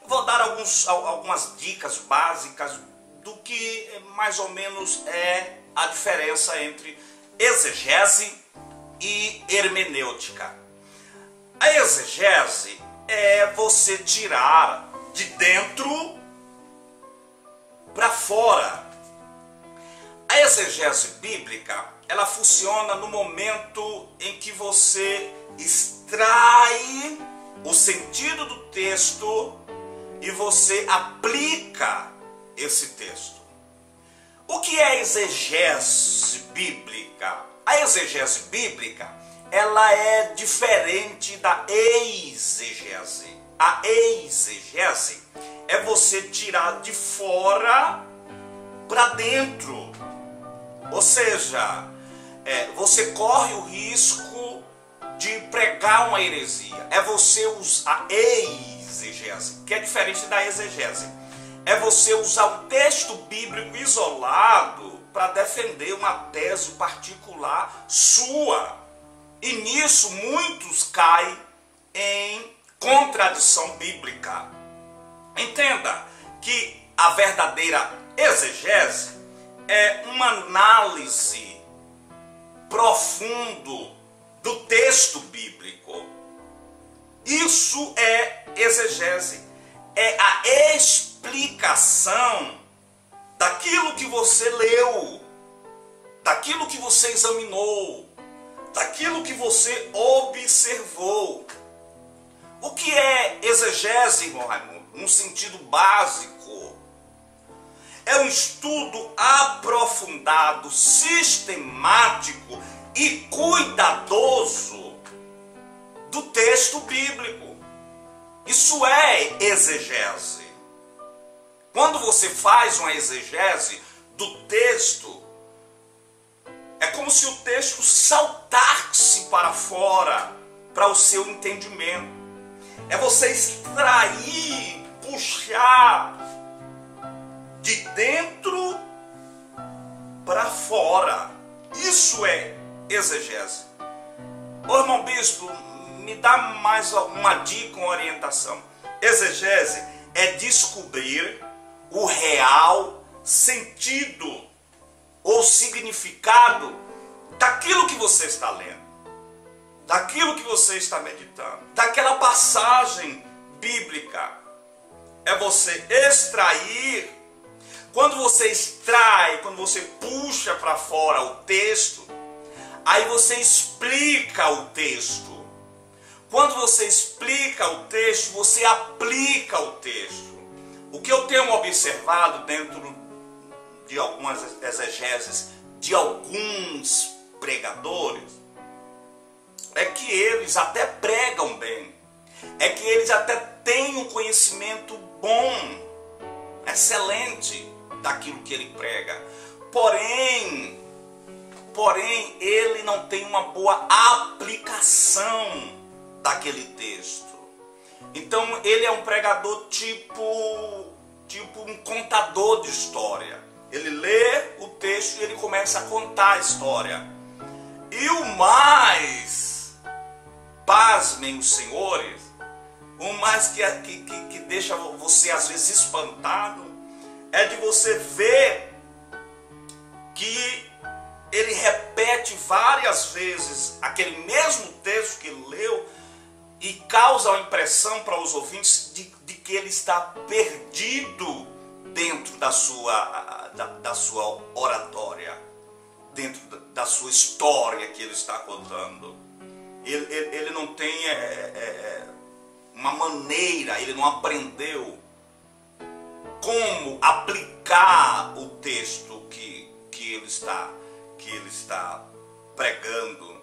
Eu vou dar algumas dicas básicas do que mais ou menos é a diferença entre exegese e hermenêutica. A exegese é você tirar de dentro para fora. A exegese bíblica, ela funciona no momento em que você extrai o sentido do texto e você aplica esse texto. O que é exegese bíblica? A exegese bíblica, ela é diferente da exegese. A exegese é você tirar de fora para dentro. Ou seja, você corre o risco de pregar uma heresia. É você usar a exegese, que é diferente da exegese. É você usar um texto bíblico isolado para defender uma tese particular sua. E nisso muitos caem em contradição bíblica. Entenda que a verdadeira exegese é uma análise profundo do texto bíblico. Isso é exegese, é a explicação daquilo que você leu, daquilo que você examinou, daquilo que você observou. O que é exegese, irmão Raimundo? Num sentido básico, é um estudo aprofundado, sistemático e cuidadoso do texto bíblico. Isso é exegese. Quando você faz uma exegese do texto, é como se o texto saltasse para fora, para o seu entendimento. É você extrair, puxar de dentro para fora. Isso é exegese. Ô irmão bispo, me dá mais uma dica, uma orientação. Exegese é descobrir o real sentido ou significado daquilo que você está lendo, daquilo que você está meditando, daquela passagem bíblica. É você extrair. Quando você extrai, quando você puxa para fora o texto, aí você explica o texto. Quando você explica o texto, você aplica o texto. O que eu tenho observado dentro de algumas exegeses, de alguns pregadores, é que eles até pregam bem, é que eles até têm um conhecimento bom, excelente daquilo que ele prega, porém ele não tem uma boa aplicação daquele texto. Então ele é um pregador tipo um contador de história. Ele lê o texto e ele começa a contar a história. E o mais, pasmem os senhores, o mais que deixa você às vezes espantado, é de você ver que ele repete várias vezes aquele mesmo texto que ele leu e causa a impressão para os ouvintes de que ele está perdido dentro da sua oratória, dentro da sua história que ele está contando. Ele não tem uma maneira, ele não aprendeu como aplicar o texto que ele está pregando,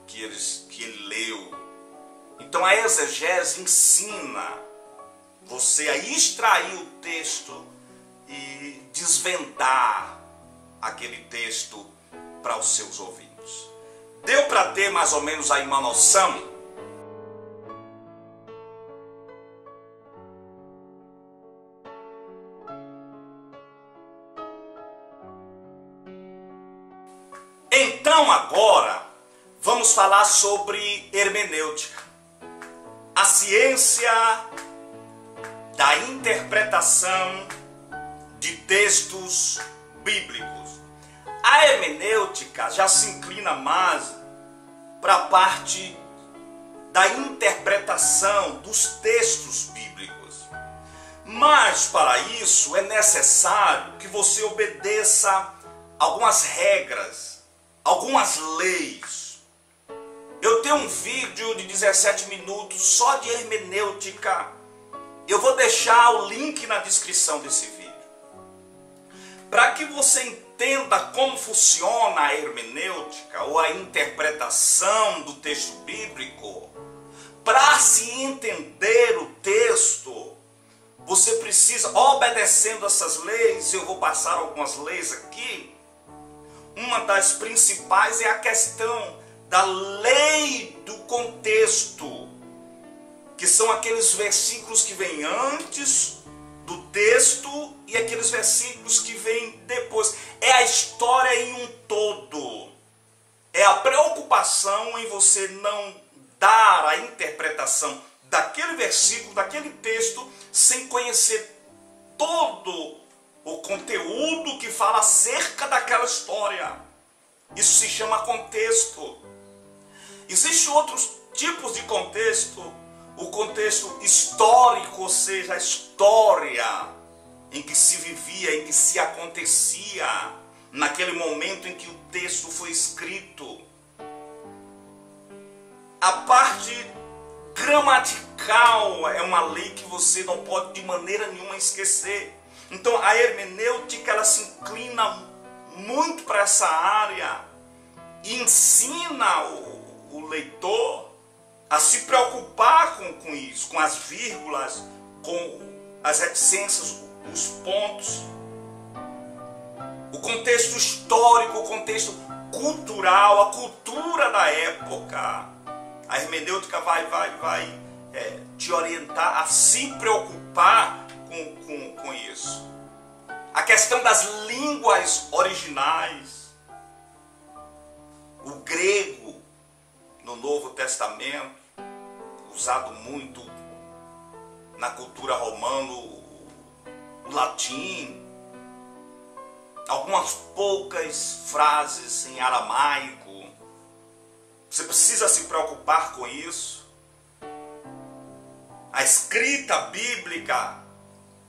que ele leu. Então a exegese ensina você a extrair o texto e desvendar aquele texto para os seus ouvintes. Deu para ter mais ou menos aí uma noção? Então agora vamos falar sobre hermenêutica, a ciência da interpretação de textos bíblicos. A hermenêutica já se inclina mais para a parte da interpretação dos textos bíblicos. Mas para isso é necessário que você obedeça algumas regras, algumas leis. Eu tenho um vídeo de 17 minutos só de hermenêutica. Eu vou deixar o link na descrição desse vídeo. Para que você entenda como funciona a hermenêutica ou a interpretação do texto bíblico, para se entender o texto, você precisa, obedecendo essas leis, eu vou passar algumas leis aqui. Uma das principais é a questão da lei do contexto, que são aqueles versículos que vêm antes do texto e aqueles versículos que vêm depois. É a história em um todo. É a preocupação em você não dar a interpretação daquele versículo, daquele texto, sem conhecer todo o conteúdo que fala acerca daquela história. Isso se chama contexto. Existem outros tipos de contexto. O contexto histórico, ou seja, a história em que se vivia, em que se acontecia, naquele momento em que o texto foi escrito. A parte gramatical é uma lei que você não pode de maneira nenhuma esquecer. Então a hermenêutica, ela se inclina muito para essa área e ensina o leitor a se preocupar com isso, com as vírgulas, com as reticências, os pontos. O contexto histórico, o contexto cultural, a cultura da época. A hermenêutica vai te orientar a se preocupar com isso. A questão das línguas originais. O grego, no Novo Testamento, usado muito na cultura romana, o latim, algumas poucas frases em aramaico. Você precisa se preocupar com isso. A escrita bíblica,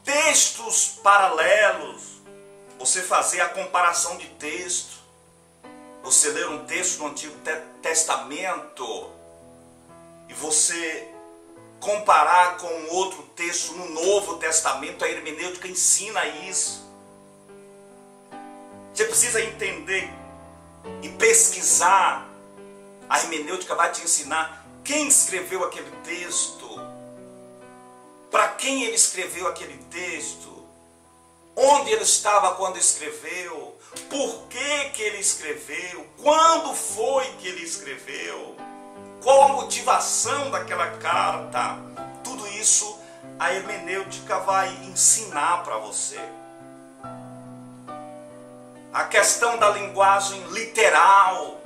textos paralelos, você fazer a comparação de texto, você ler um texto do Antigo Testamento e você comparar com outro texto no Novo Testamento. A hermenêutica ensina isso. Você precisa entender e pesquisar. A hermenêutica vai te ensinar quem escreveu aquele texto, para quem ele escreveu aquele texto, onde ele estava quando escreveu, por que ele escreveu, quando foi que ele escreveu, qual a motivação daquela carta. Tudo isso a hermenêutica vai ensinar para você. A questão da linguagem literal,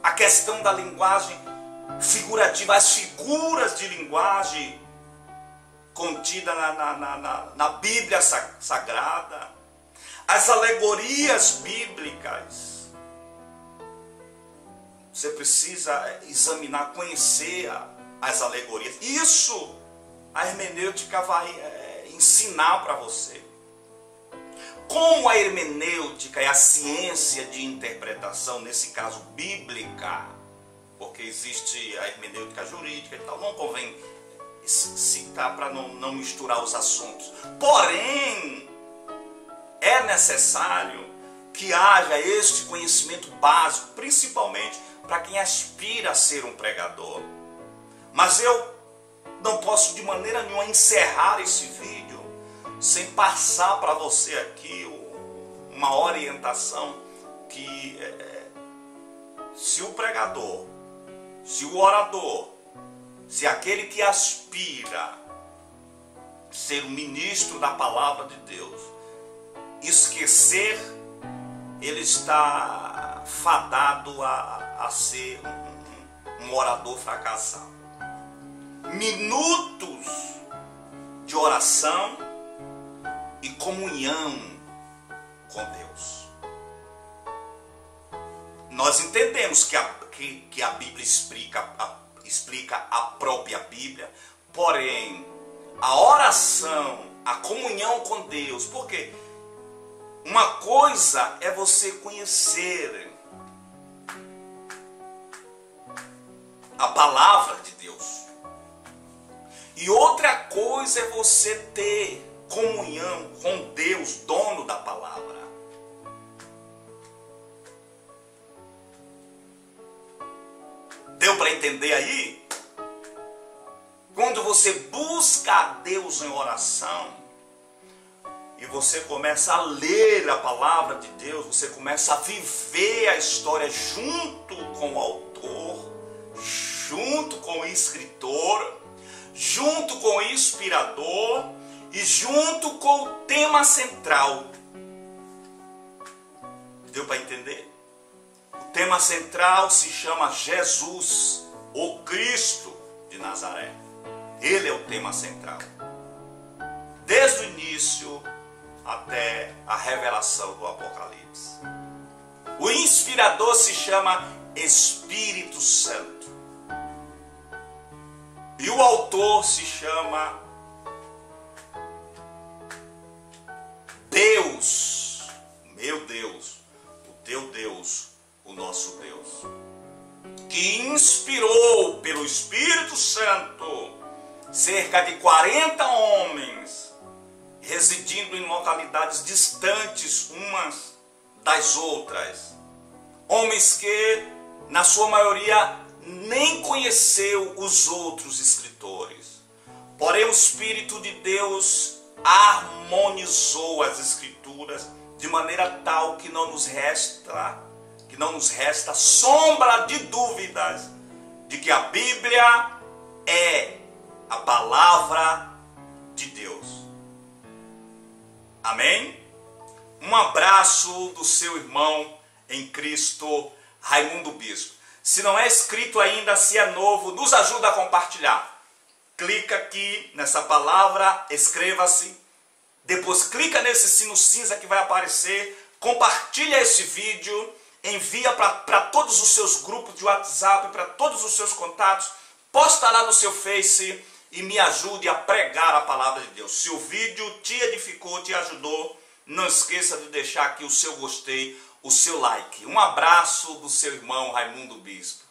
a questão da linguagem figurativa, as figuras de linguagem contida na Bíblia Sagrada, as alegorias bíblicas. Você precisa examinar, conhecer as alegorias. Isso a hermenêutica vai ensinar para você. Como a hermenêutica é a ciência de interpretação, nesse caso bíblica, porque existe a hermenêutica jurídica e tal, não convém citar para não misturar os assuntos. Porém, é necessário que haja este conhecimento básico, principalmente para quem aspira a ser um pregador. Mas eu não posso de maneira nenhuma encerrar esse vídeo sem passar para você aqui uma orientação que se o pregador, se o orador, se aquele que aspira a ser um ministro da palavra de Deus, esquecer, ele está fadado a ser um orador fracassado. Minutos de oração e comunhão com Deus. Nós entendemos que a Bíblia explica a própria Bíblia, porém, a oração, a comunhão com Deus, porque uma coisa é você conhecer a palavra de Deus, e outra coisa é você ter comunhão com Deus, dono da palavra. Deu para entender aí? Quando você busca a Deus em oração e você começa a ler a palavra de Deus, você começa a viver a história junto com o autor, junto com o escritor, junto com o inspirador e junto com o tema central. Deu para entender? O tema central se chama Jesus, o Cristo de Nazaré. Ele é o tema central. Desde o início até a revelação do Apocalipse. O inspirador se chama Espírito Santo. E o autor se chama Deus, meu Deus, o teu Deus, o nosso Deus, que inspirou pelo Espírito Santo cerca de 40 homens, residindo em localidades distantes umas das outras. Homens que, na sua maioria, nem conheceu os outros escritores. Porém, o Espírito de Deus harmonizou as Escrituras de maneira tal que não nos resta sombra de dúvidas de que a Bíblia é a palavra de Deus. Amém? Um abraço do seu irmão em Cristo, Raimundo Bispo. Se não é inscrito ainda, se é novo, nos ajuda a compartilhar. Clica aqui nessa palavra, inscreva-se. Depois clica nesse sino cinza que vai aparecer. Compartilha esse vídeo. Envia para todos os seus grupos de WhatsApp, para todos os seus contatos. Posta lá no seu Face e me ajude a pregar a palavra de Deus. Se o vídeo te edificou, te ajudou, não esqueça de deixar aqui o seu gostei, o seu like. Um abraço do seu irmão Raimundo Bispo.